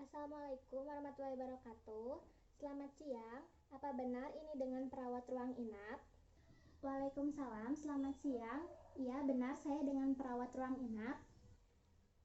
Assalamualaikum warahmatullahi wabarakatuh. Selamat siang. Apa benar ini dengan perawat ruang inap? Waalaikumsalam, selamat siang. Iya, benar saya dengan perawat ruang inap.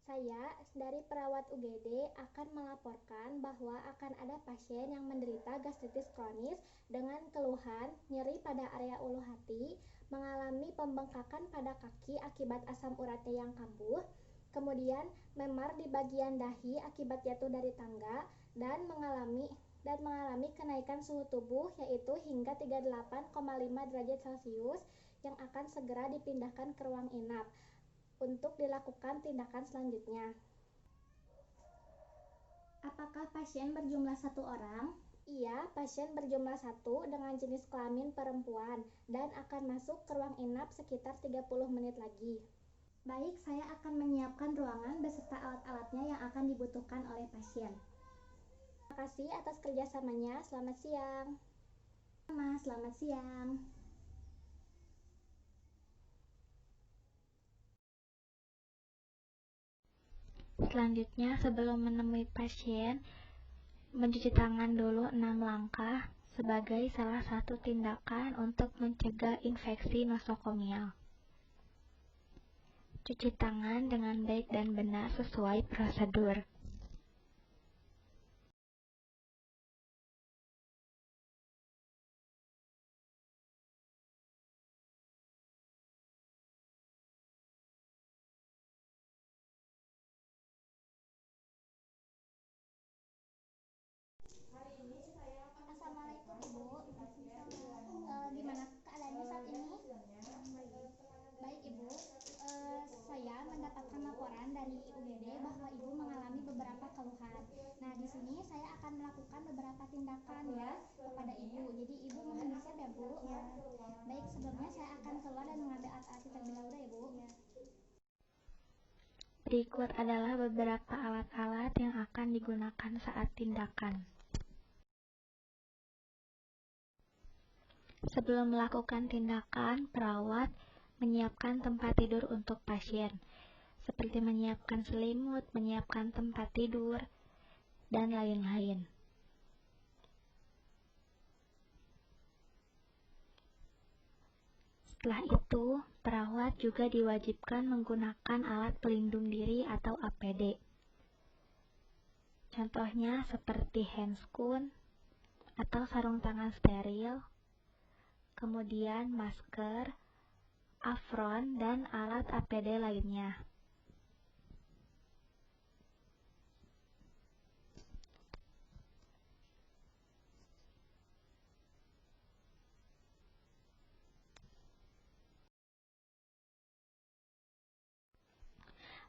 Saya dari perawat UGD akan melaporkan bahwa akan ada pasien yang menderita gastritis kronis dengan keluhan nyeri pada area ulu hati, mengalami pembengkakan pada kaki akibat asam uratnya yang kambuh, kemudian memar di bagian dahi akibat jatuh dari tangga, dan mengalami kenaikan suhu tubuh yaitu hingga 38,5 derajat Celcius yang akan segera dipindahkan ke ruang inap untuk dilakukan tindakan selanjutnya. Apakah pasien berjumlah 1 orang? Iya, pasien berjumlah 1 dengan jenis kelamin perempuan dan akan masuk ke ruang inap sekitar 30 menit lagi. Baik, saya akan menyiapkan ruangan beserta alat-alatnya yang akan dibutuhkan oleh pasien. Terima kasih atas kerjasamanya. Selamat siang. Selamat siang. Selanjutnya, sebelum menemui pasien, mencuci tangan dulu 6 langkah sebagai salah satu tindakan untuk mencegah infeksi nosokomial. Cuci tangan dengan baik dan benar sesuai prosedur. Assalamualaikum Ibu. Gimana keadaannya saat ini? Baik Ibu, saya mendapatkan laporan dari UGD bahwa Ibu mengalami beberapa keluhan. Nah, di sini saya akan melakukan beberapa tindakan ya kepada Ibu. Jadi Ibu mohon bersiap ya Bu. Ya. Baik, sebelumnya saya akan keluar dan mengambil alat-alat terlebih dahulu ya Bu. Ya. Berikut adalah beberapa alat-alat yang akan digunakan saat tindakan. Sebelum melakukan tindakan, perawat menyiapkan tempat tidur untuk pasien, seperti menyiapkan selimut, menyiapkan tempat tidur, dan lain-lain. Setelah itu, perawat juga diwajibkan menggunakan alat pelindung diri atau APD. Contohnya seperti handscoon atau sarung tangan steril, kemudian masker, apron, dan alat APD lainnya.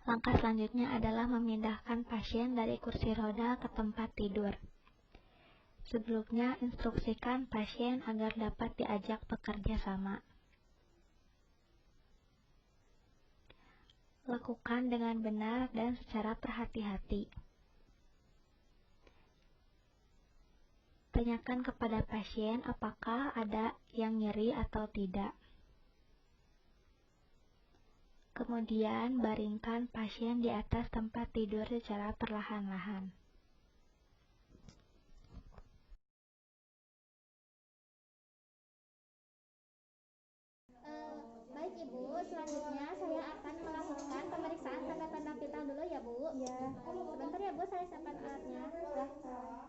Langkah selanjutnya adalah memindahkan pasien dari kursi roda ke tempat tidur. Sebelumnya, instruksikan pasien agar dapat diajak bekerja sama. Lakukan dengan benar dan secara berhati-hati. Tanyakan kepada pasien apakah ada yang nyeri atau tidak. Kemudian, baringkan pasien di atas tempat tidur secara perlahan-lahan. Baik Ibu, selanjutnya saya akan melakukan pemeriksaan tanda-tanda vital dulu ya Bu. Ya. Sebentar ya Bu, saya siapkan alatnya. Ya.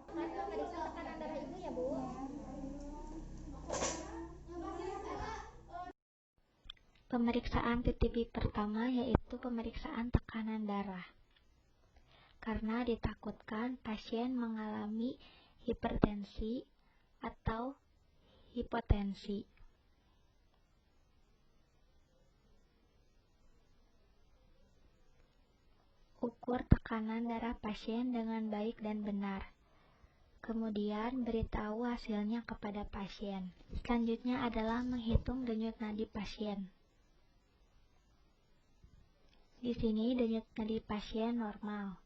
Akan memeriksa tekanan darah Ibu ya Bu. Pemeriksaan titik pertama yaitu pemeriksaan tekanan darah. Karena ditakutkan pasien mengalami hipertensi atau hipotensi. Ukur tekanan darah pasien dengan baik dan benar. Kemudian beritahu hasilnya kepada pasien. Selanjutnya adalah menghitung denyut nadi pasien. Di sini denyut nadi pasien normal.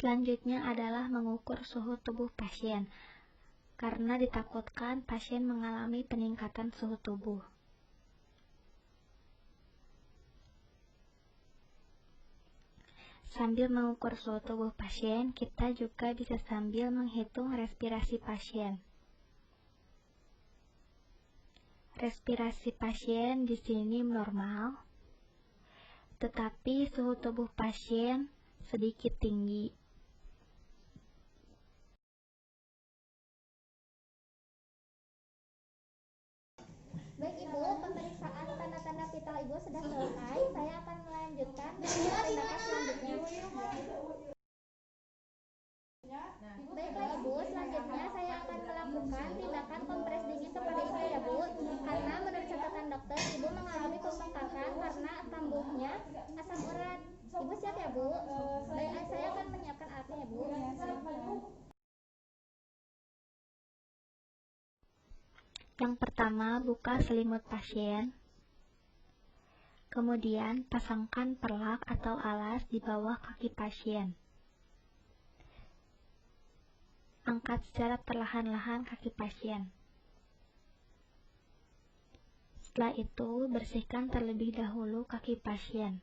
Selanjutnya adalah mengukur suhu tubuh pasien, karena ditakutkan pasien mengalami peningkatan suhu tubuh. Sambil mengukur suhu tubuh pasien, kita juga bisa sambil menghitung respirasi pasien. Respirasi pasien di sini normal, tetapi suhu tubuh pasien sedikit tinggi. Baik Ibu, pemeriksaan tanda-tanda vital Ibu sudah selesai. Saya akan melanjutkan tindakan selanjutnya. Baiklah Ibu, selanjutnya saya akan melakukan tindakan kompres dingin kepada Ibu ya Bu. Karena menurut catatan dokter, Ibu mengalami pembengkakan karena kambuhnya asam urat. Ibu siap ya Bu? Baik, saya akan menyiapkan alatnya ya Bu. Yang pertama, buka selimut pasien. Kemudian, pasangkan perlak atau alas di bawah kaki pasien. Angkat secara perlahan-lahan kaki pasien. Setelah itu, bersihkan terlebih dahulu kaki pasien.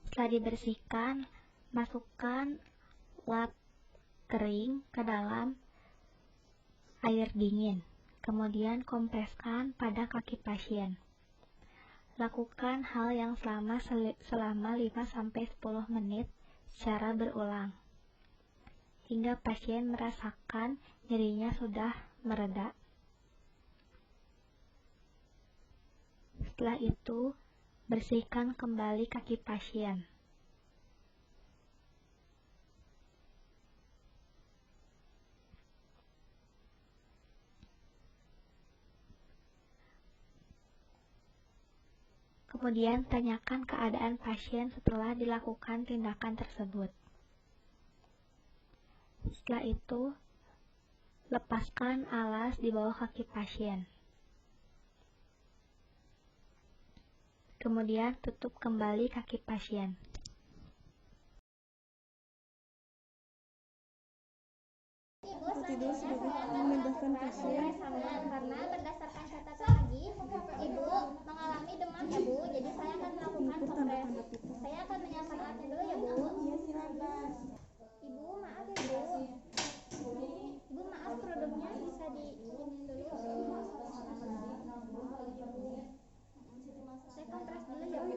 Setelah dibersihkan, masukkan lap kering ke dalam air dingin. Kemudian kompreskan pada kaki pasien. Lakukan hal yang selama 5-10 menit secara berulang, hingga pasien merasakan nyerinya sudah mereda. Setelah itu, bersihkan kembali kaki pasien. Kemudian tanyakan keadaan pasien setelah dilakukan tindakan tersebut. Setelah itu, lepaskan alas di bawah kaki pasien. Kemudian tutup kembali kaki pasien. Ibu, selanjutnya saya akan memindahkan pasien karena berdasarkan catatan lagi, Ibu mengalami demam ya Bu. Jadi saya akan melakukan kompres. Saya akan menyiapkan alatnya dulu ya Bu. Iya silakan. Ibu maaf ya Bu. Ibu maaf produknya bisa diinin dulu. Saya kompres dulu ya Bu.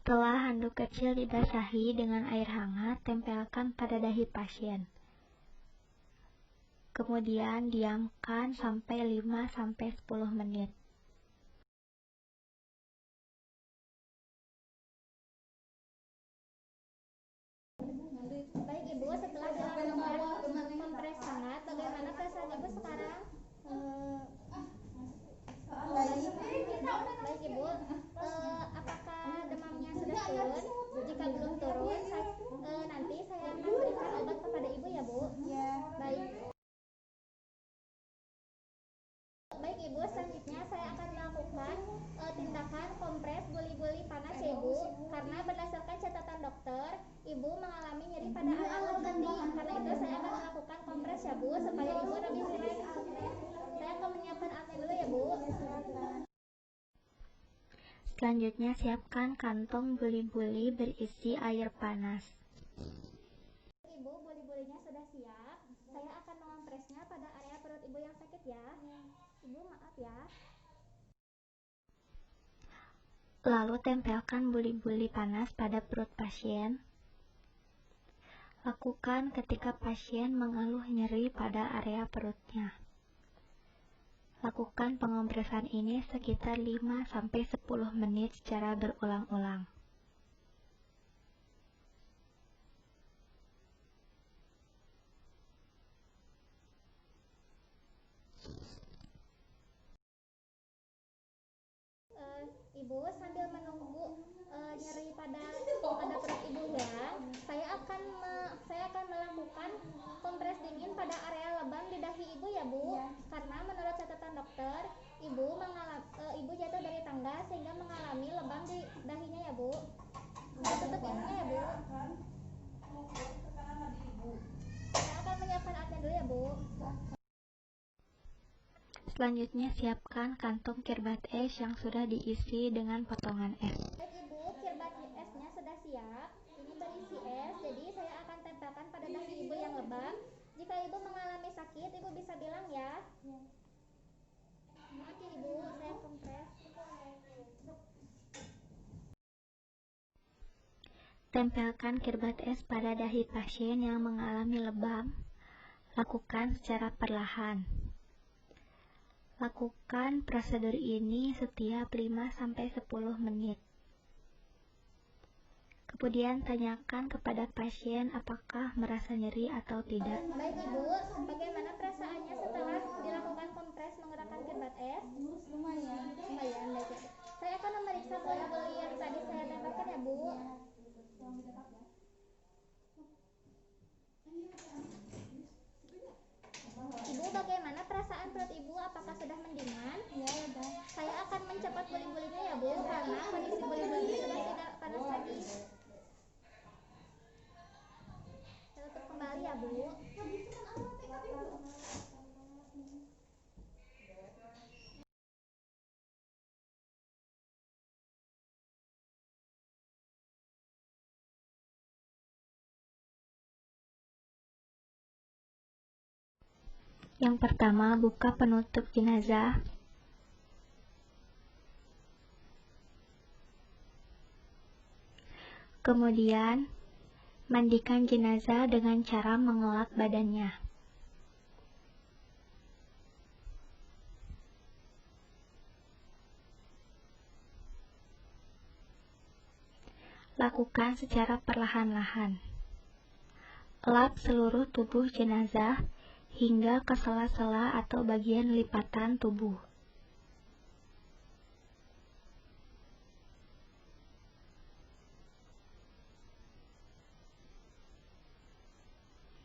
Setelah handuk kecil dibasahi dengan air hangat, tempelkan pada dahi pasien. Kemudian diamkan sampai 5-10 menit. Baik Ibu, setelah dilakukan kompres hangat, bagaimana perasaan Ibu sekarang? Baik Ibu, apakah demamnya sudah turun? Jika belum turun, nanti saya akan berikan obat kepada Ibu ya Bu. Ya. Baik. Baik Ibu, selanjutnya saya akan melakukan tindakan kompres guli-guli panas ya Ibu. Karena berdasarkan catatan dokter, Ibu mengalami nyeri pada area urat nadi. Karena itu saya akan melakukan kompres ya Bu, supaya Ibu lebih rileks. Saya akan menyiapkan alatnya dulu ya Bu. Selanjutnya siapkan kantong buli-buli berisi air panas. Ibu, buli-bulinya sudah siap. Saya akan mengompresnya pada area perut Ibu yang sakit ya. Ibu maaf ya. Lalu tempelkan buli-buli panas pada perut pasien. Lakukan ketika pasien mengeluh nyeri pada area perutnya. Lakukan pengompresan ini sekitar 5-10 menit secara berulang-ulang. Ibu sambil menunggu nyeri pada perut Ibu saya akan melakukan kompres dingin pada area lebam di dahi ibu ya Bu. Karena menurut catatan dokter, ibu jatuh dari tangga sehingga mengalami lebam di dahinya ya Bu. Tutup hidungnya ya Bu. Saya akan menyiapkan alatnya dulu ya Bu. Selanjutnya siapkan kantong kirbat es yang sudah diisi dengan potongan es. Baik Ibu, kirbat esnya sudah siap. Ini berisi es, jadi saya akan tempelkan pada dahi ibu yang lebam. Jika ibu mengalami sakit, ibu bisa bilang ya. Oke Ibu, saya kompres. Tempelkan kirbat es pada dahi pasien yang mengalami lebam. Lakukan secara perlahan. Lakukan prosedur ini setiap 5-10 menit. Kemudian tanyakan kepada pasien apakah merasa nyeri atau tidak. Baik Ibu, bagaimana perasaannya setelah dilakukan kompres menggunakan kirbat es? Lumayan. Lumayan, baik Ibu. Saya akan memeriksa bola-bola yang tadi saya tempelkan ya Bu. Ibu, bagaimana perasaan perut Ibu? Apakah sudah mendingan? Ya, udah. Saya akan mencopot buli-bulinya ya Bu, karena kondisi buli-bulinya sudah tidak panas lagi. Saya tutup kembali ya Bu. Yang pertama, buka penutup jenazah. Kemudian, mandikan jenazah dengan cara mengelap badannya. Lakukan secara perlahan-lahan. Elap seluruh tubuh jenazah hingga ke sela-sela atau bagian lipatan tubuh.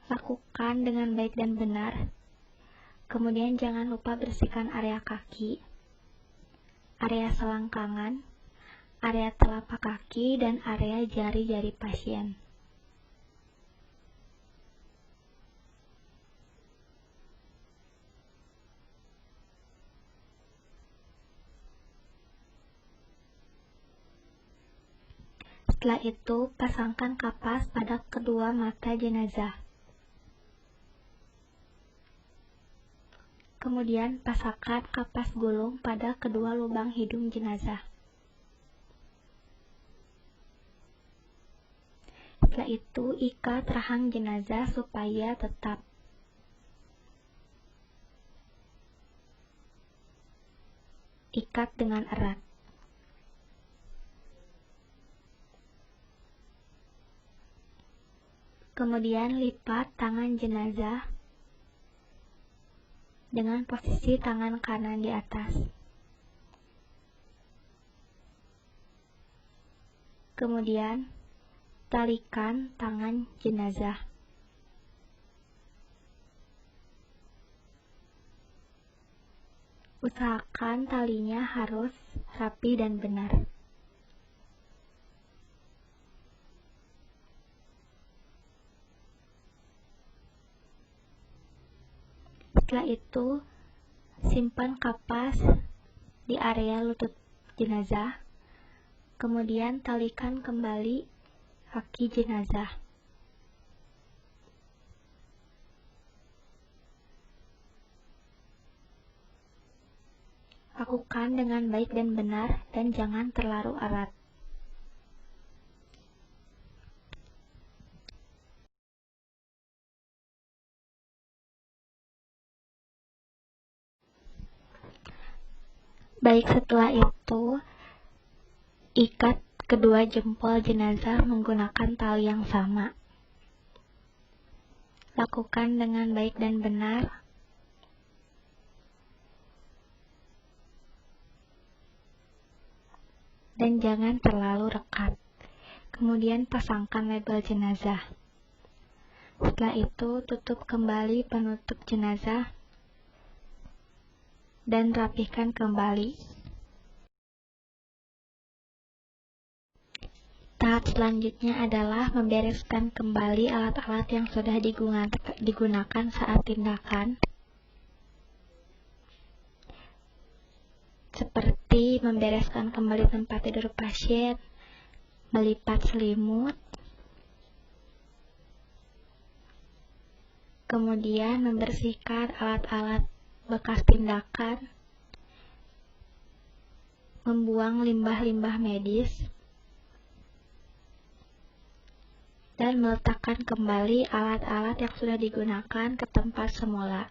Lakukan dengan baik dan benar. Kemudian jangan lupa bersihkan area kaki, area selangkangan, area telapak kaki, dan area jari-jari pasien. Setelah itu, pasangkan kapas pada kedua mata jenazah. Kemudian, pasangkan kapas gulung pada kedua lubang hidung jenazah. Setelah itu, ikat rahang jenazah supaya tetap. Ikat dengan erat. Kemudian lipat tangan jenazah dengan posisi tangan kanan di atas. Kemudian talikan tangan jenazah. Usahakan talinya harus rapi dan benar. Setelah itu, simpan kapas di area lutut jenazah, kemudian talikan kembali kaki jenazah. Lakukan dengan baik dan benar dan jangan terlalu erat. Baik, setelah itu, ikat kedua jempol jenazah menggunakan tali yang sama. Lakukan dengan baik dan benar. Dan jangan terlalu rekat. Kemudian pasangkan label jenazah. Setelah itu, tutup kembali penutup jenazah dan rapihkan kembali. Tahap selanjutnya adalah membereskan kembali alat-alat yang sudah digunakan saat tindakan, seperti membereskan kembali tempat tidur pasien, melipat selimut, kemudian membersihkan alat-alat bekas tindakan, membuang limbah-limbah medis, dan meletakkan kembali alat-alat yang sudah digunakan ke tempat semula.